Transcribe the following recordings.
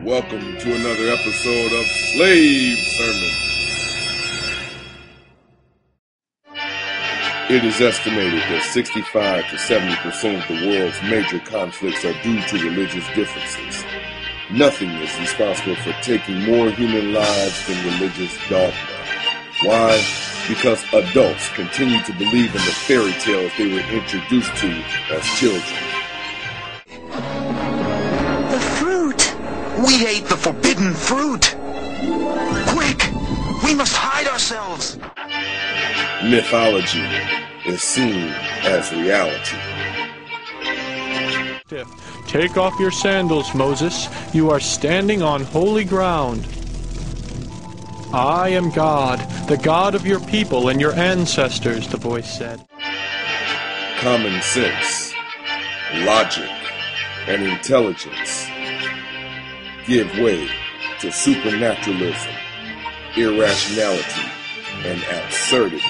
Welcome to another episode of Slave Sermon. It is estimated that 65 to 70% of the world's major conflicts are due to religious differences. Nothing is responsible for taking more human lives than religious dogma. Why? Because adults continue to believe in the fairy tales they were introduced to as children. The fruit! We ate the forbidden fruit! Quick! We must hide ourselves! Mythology is seen as reality. Take off your sandals, Moses. You are standing on holy ground. I am God, the God of your people and your ancestors, the voice said. Common sense, logic, and intelligence give way to supernaturalism, irrationality, and absurdity.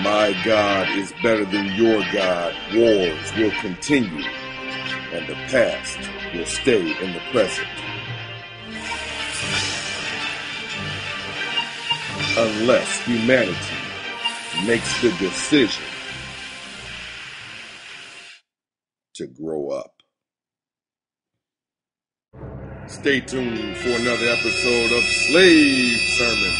My God is better than your God. Wars will continue, and the past will stay in the present. Unless humanity makes the decision to grow up. Stay tuned for another episode of Slave Sermon.